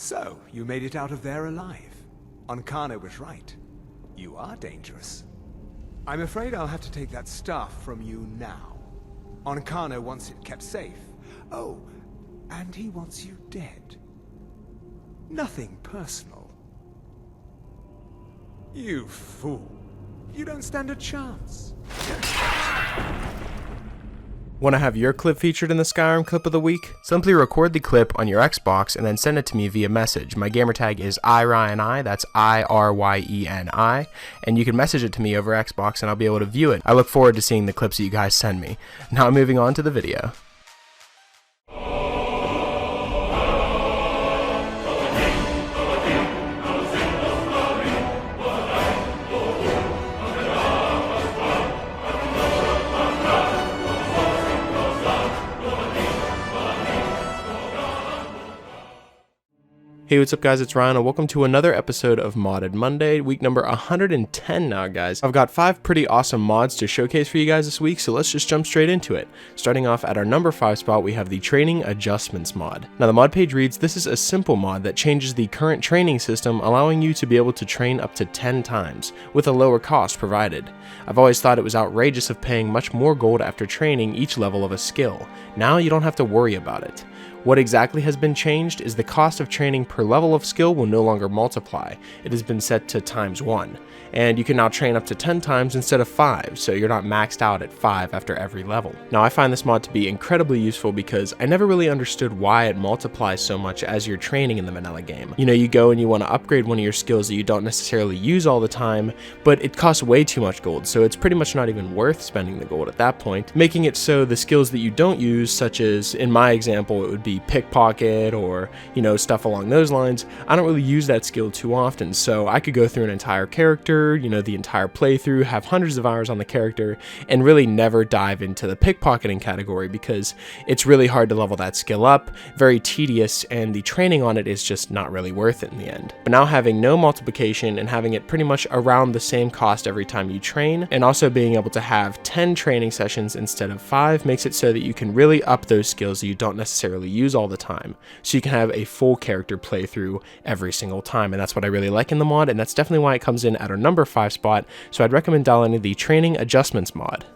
So, you made it out of there alive. Ankana was right. You are dangerous. I'm afraid I'll have to take that stuff from you now. Ankana wants it kept safe. Oh, and he wants you dead. Nothing personal. You fool. You don't stand a chance. Want to have your clip featured in the Skyrim Clip of the Week? Simply record the clip on your Xbox and then send it to me via message. My gamertag is iRyeni, that's IRYENI, and you can message it to me over Xbox and I'll be able to view it. I look forward to seeing the clips that you guys send me. Now moving on to the video. Hey, what's up guys, it's Ryan and welcome to another episode of Modded Monday, week number 110 now guys. I've got 5 pretty awesome mods to showcase for you guys this week, so let's just jump straight into it. Starting off at our number 5 spot, we have the Training Adjustments mod. Now the mod page reads, this is a simple mod that changes the current training system, allowing you to be able to train up to 10 times, with a lower cost provided. I've always thought it was outrageous of paying much more gold after training each level of a skill. Now you don't have to worry about it. What exactly has been changed is the cost of training per level of skill will no longer multiply. It has been set to ×1, and you can now train up to 10 times instead of 5, so you're not maxed out at 5 after every level. Now I find this mod to be incredibly useful because I never really understood why it multiplies so much as you're training in the vanilla game. You know, you go and you want to upgrade one of your skills that you don't necessarily use all the time, but it costs way too much gold, so it's pretty much not even worth spending the gold at that point, making it so the skills that you don't use, such as in my example it would be pickpocket or, you know, stuff along those lines, I don't really use that skill too often, so I could go through an entire character, you know, the entire playthrough, have hundreds of hours on the character, and really never dive into the pickpocketing category because it's really hard to level that skill up, very tedious, and the training on it is just not really worth it in the end. But now having no multiplication and having it pretty much around the same cost every time you train, and also being able to have 10 training sessions instead of 5 makes it so that you can really up those skills that you don't necessarily use all the time, so you can have a full character playthrough every single time, and that's what I really like in the mod, and that's definitely why it comes in at our number 5 spot, so I'd recommend downloading the Training Adjustments mod.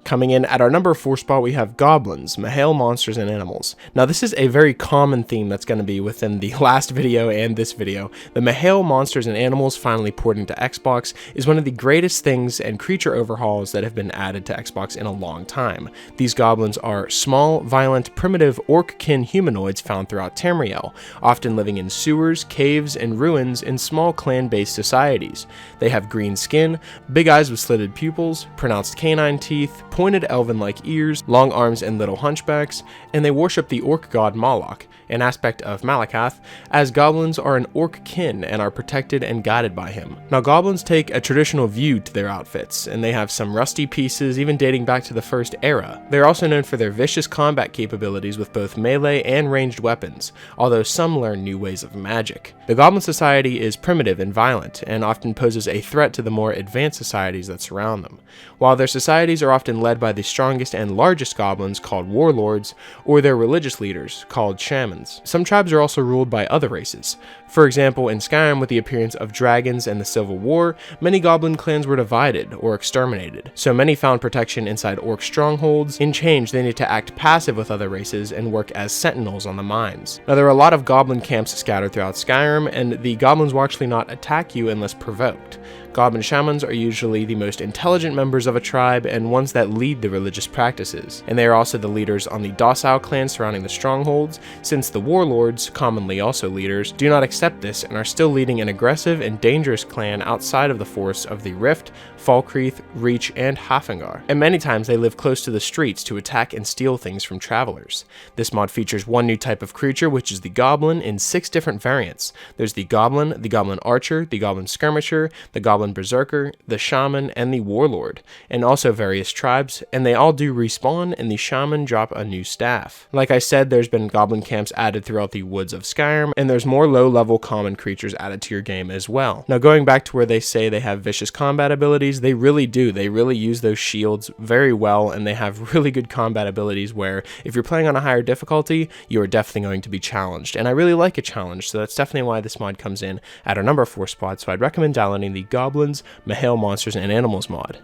Coming in at our number 4 spot, we have Goblins, Mihail monsters and animals. Now this is a very common theme that's going to be within the last video and this video. The Mihail monsters and animals finally poured into Xbox is one of the greatest things and creature overhauls that have been added to Xbox in a long time. These goblins are small, violent, primitive orc-kin humanoids found throughout Tamriel, often living in sewers, caves, and ruins in small clan-based societies. They have green skin, big eyes with slitted pupils, pronounced canine teeth, pointed elven-like ears, long arms and little hunchbacks, and they worship the orc god Moloch, an aspect of Malakath, as goblins are an orc kin and are protected and guided by him. Now goblins take a traditional view to their outfits, and they have some rusty pieces even dating back to the first era. They're also known for their vicious combat capabilities with both melee and ranged weapons, although some learn new ways of magic. The goblin society is primitive and violent, and often poses a threat to the more advanced societies that surround them. While their societies are often led by the strongest and largest goblins called warlords, or their religious leaders called shamans. Some tribes are also ruled by other races. For example, in Skyrim, with the appearance of dragons and the Civil War, many goblin clans were divided or exterminated, so many found protection inside orc strongholds. In change, they need to act passive with other races and work as sentinels on the mines. Now there are a lot of goblin camps scattered throughout Skyrim, and the goblins will actually not attack you unless provoked. Goblin shamans are usually the most intelligent members of a tribe and ones that lead the religious practices, and they are also the leaders on the docile clans surrounding the strongholds, since the warlords, commonly also leaders, do not accept this and are still leading an aggressive and dangerous clan outside of the forests of the Rift, Falkreath, Reach, and Hafingar, and many times they live close to the streets to attack and steal things from travelers. This mod features one new type of creature, which is the goblin, in 6 different variants. There's the goblin archer, the goblin skirmisher, the goblin Goblin Berserker, the Shaman, and the Warlord, and also various tribes, and they all do respawn, and the Shaman drop a new staff. Like I said, there's been Goblin camps added throughout the woods of Skyrim, and there's more low-level common creatures added to your game as well. Now, going back to where they say they have vicious combat abilities, they really do. They really use those shields very well, and they have really good combat abilities where if you're playing on a higher difficulty, you are definitely going to be challenged. And I really like a challenge, so that's definitely why this mod comes in at our number 4 spot. So I'd recommend downloading the Goblins, Mihail Monsters, and Animals mod.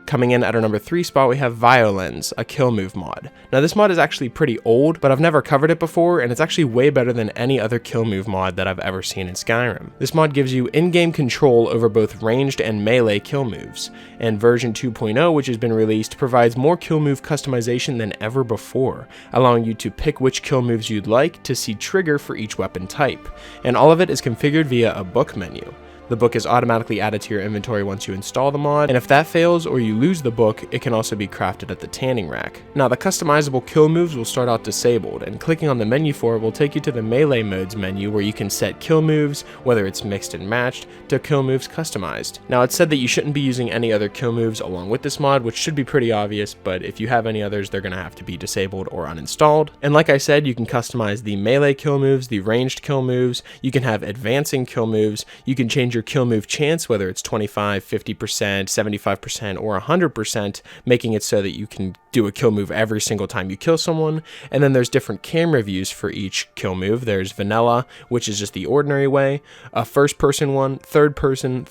Coming in at our number 3 spot, we have VioLens, a Killmove mod. Now this mod is actually pretty old, but I've never covered it before, and it's actually way better than any other Killmove mod that I've ever seen in Skyrim. This mod gives you in-game control over both ranged and melee kill moves, and version 2.0, which has been released, provides more kill move customization than ever before, allowing you to pick which kill moves you'd like to see trigger for each weapon type, and all of it is configured via a book menu. The book is automatically added to your inventory once you install the mod, and if that fails or you lose the book, it can also be crafted at the tanning rack. Now, the customizable kill moves will start out disabled, and clicking on the menu for it will take you to the melee modes menu where you can set kill moves, whether it's mixed and matched, to kill moves customized. Now, it's said that you shouldn't be using any other kill moves along with this mod, which should be pretty obvious, but if you have any others, they're going to have to be disabled or uninstalled. And like I said, you can customize the melee kill moves, the ranged kill moves, you can have advancing kill moves, you can change your kill move chance, whether it's 25, 50%, 75%, or 100%, making it so that you can do a kill move every single time you kill someone. And then there's different camera views for each kill move. There's vanilla, which is just the ordinary way, a first person one, third person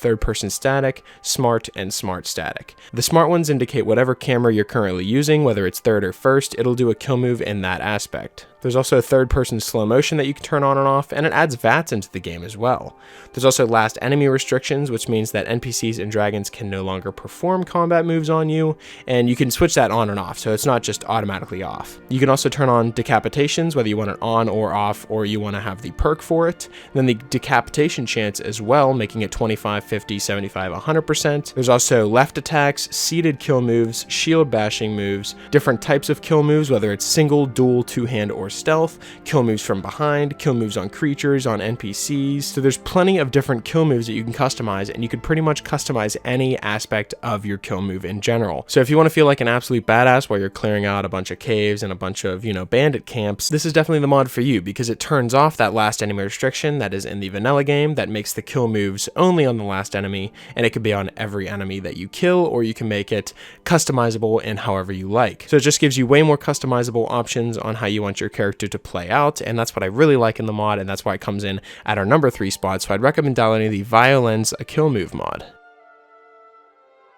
static, smart, and smart static. The smart ones indicate whatever camera you're currently using, whether it's third or first, it'll do a kill move in that aspect. There's also third person slow motion that you can turn on and off, and it adds VATS into the game as well. There's also last enemy restrictions, which means that NPCs and dragons can no longer perform combat moves on you, and you can switch that on and off, so it's not just automatically off. You can also turn on decapitations, whether you want it on or off, or you want to have the perk for it. Then the decapitation chance as well, making it 25, 50, 75, 100%. There's also left attacks, seated kill moves, shield bashing moves, different types of kill moves, whether it's single, dual, two-hand, or stealth, kill moves from behind, kill moves on creatures, on NPCs. So there's plenty of different kill moves that you can customize, and you could pretty much customize any aspect of your kill move in general. So if you want to feel like an absolute badass while you're clearing out a bunch of caves and a bunch of, bandit camps, this is definitely the mod for you, because it turns off that last enemy restriction that is in the vanilla game that makes the kill moves only on the last enemy, and it could be on every enemy that you kill, or you can make it customizable in however you like. So it just gives you way more customizable options on how you want your character to play out, and that's what I really like in the mod, and that's why it comes in at our number 3 spot. So I'd recommend downloading the VioLens, a Killmove mod.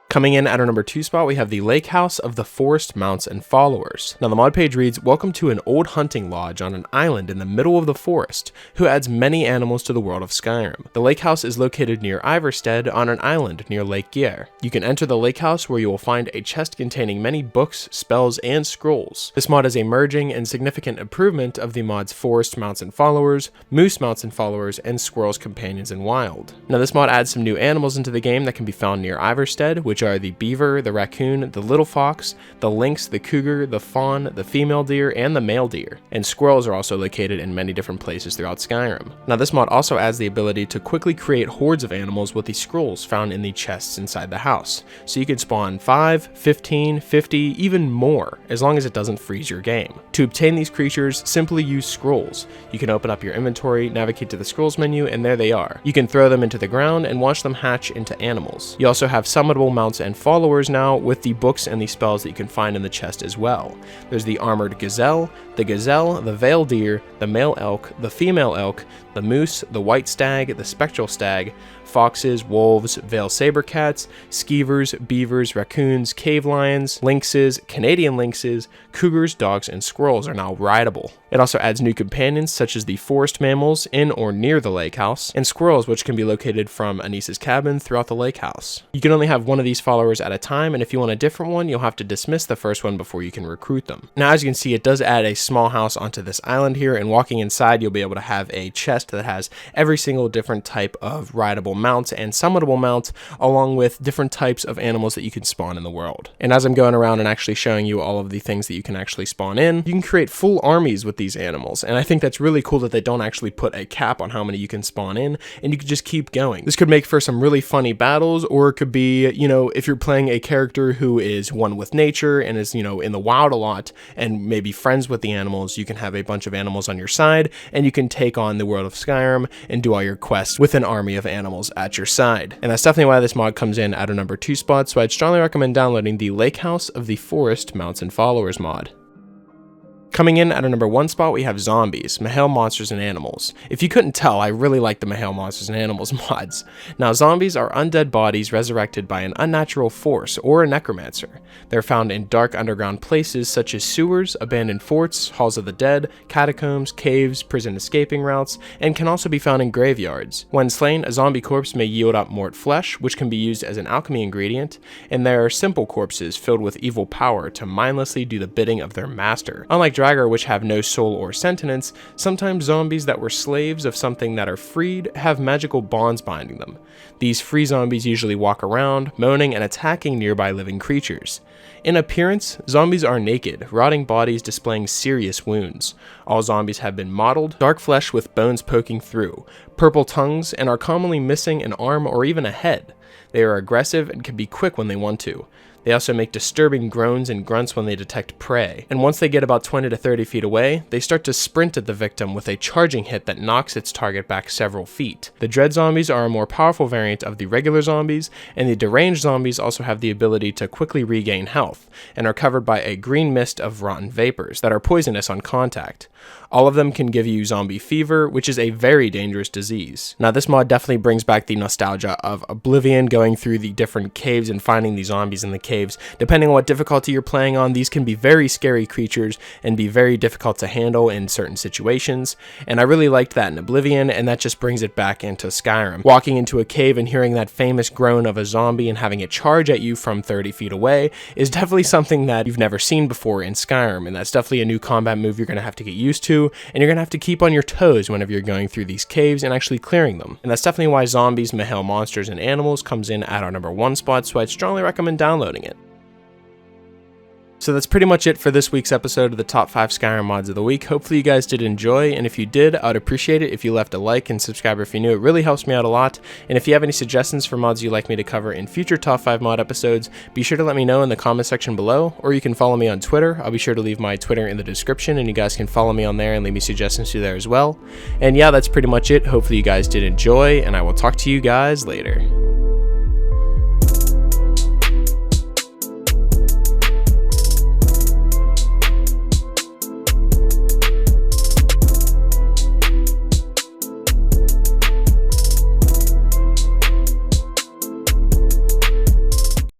Coming in at our number 2 spot, we have the Lake House of the Forest Mounts and Followers. Now the mod page reads, "Welcome to an old hunting lodge on an island in the middle of the forest, who adds many animals to the world of Skyrim. The lake house is located near Ivarstead on an island near Lake Gyr. You can enter the lake house where you will find a chest containing many books, spells, and scrolls. This mod is a merging and significant improvement of the mod's Forest Mounts and Followers, Moose Mounts and Followers, and Squirrels Companions in Wild. Now this mod adds some new animals into the game that can be found near Ivarstead, which are the beaver, the raccoon, the little fox, the lynx, the cougar, the fawn, the female deer, and the male deer. And squirrels are also located in many different places throughout Skyrim. Now this mod also adds the ability to quickly create hordes of animals with the scrolls found in the chests inside the house. So you can spawn 5, 15, 50, even more, as long as it doesn't freeze your game. To obtain these creatures, simply use scrolls. You can open up your inventory, navigate to the scrolls menu, and there they are. You can throw them into the ground and watch them hatch into animals. You also have summonable mounts and followers now with the books and the spells that you can find in the chest as well. There's the armored gazelle, the veil deer, the male elk, the female elk, the moose, the white stag, the spectral stag, foxes, wolves, veil saber cats, skeevers, beavers, raccoons, cave lions, lynxes, Canadian lynxes, cougars, dogs, and squirrels are now rideable. It also adds new companions such as the forest mammals in or near the lake house, and squirrels, which can be located from Anissa's cabin throughout the lake house. You can only have one of these these followers at a time, and if you want a different one, you'll have to dismiss the first one before you can recruit them. Now, as you can see, it does add a small house onto this island here, and walking inside, you'll be able to have a chest that has every single different type of rideable mount and summonable mount, along with different types of animals that you can spawn in the world. And as I'm going around and actually showing you all of the things that you can actually spawn in, you can create full armies with these animals, and I think that's really cool that they don't actually put a cap on how many you can spawn in, and you can just keep going. This could make for some really funny battles, or it could be, you know, if you're playing a character who is one with nature and is, you know, in the wild a lot and maybe friends with the animals, you can have a bunch of animals on your side, and you can take on the world of Skyrim and do all your quests with an army of animals at your side. And that's definitely why this mod comes in at a number 2 spot, so I'd strongly recommend downloading the Lake House of the Forest Mounts and Followers mod. Coming in at a number 1 spot, we have Zombies, Mihail Monsters and Animals. If you couldn't tell, I really like the Mihail Monsters and Animals mods. Now, zombies are undead bodies resurrected by an unnatural force or a necromancer. They're found in dark underground places such as sewers, abandoned forts, halls of the dead, catacombs, caves, prison escaping routes, and can also be found in graveyards. When slain, a zombie corpse may yield up mort flesh, which can be used as an alchemy ingredient, and there are simple corpses filled with evil power to mindlessly do the bidding of their master. Unlike Draugr, which have no soul or sentience, sometimes zombies that were slaves of something that are freed have magical bonds binding them. These free zombies usually walk around, moaning and attacking nearby living creatures. In appearance, zombies are naked, rotting bodies displaying serious wounds. All zombies have been mottled, dark flesh with bones poking through, purple tongues, and are commonly missing an arm or even a head. They are aggressive and can be quick when they want to. They also make disturbing groans and grunts when they detect prey, and once they get about 20 to 30 feet away, they start to sprint at the victim with a charging hit that knocks its target back several feet. The dread zombies are a more powerful variant of the regular zombies, and the deranged zombies also have the ability to quickly regain health, and are covered by a green mist of rotten vapors that are poisonous on contact. All of them can give you zombie fever, which is a very dangerous disease. Now, this mod definitely brings back the nostalgia of Oblivion, going through the different caves and finding the zombies in the caves. Depending on what difficulty you're playing on, these can be very scary creatures and be very difficult to handle in certain situations, and I really liked that in Oblivion, and that just brings it back into Skyrim. Walking into a cave and hearing that famous groan of a zombie and having it charge at you from 30 feet away is definitely something that you've never seen before in Skyrim, and that's definitely a new combat move you're going to have to get used to, and you're going to have to keep on your toes whenever you're going through these caves and actually clearing them. And that's definitely why Zombies, Mihail Monsters, and Animals comes in at our number 1 spot, so I'd strongly recommend downloading it. So that's pretty much it for this week's episode of the top 5 Skyrim mods of the week. Hopefully you guys did enjoy, and if you did, I would appreciate it if you left a like and subscribe if you're new. It really helps me out a lot, and if you have any suggestions for mods you'd like me to cover in future top 5 mod episodes, be sure to let me know in the comment section below, or you can follow me on Twitter. I'll be sure to leave my Twitter in the description, and you guys can follow me on there and leave me suggestions through there as well. And yeah, that's pretty much it. Hopefully you guys did enjoy, and I will talk to you guys later.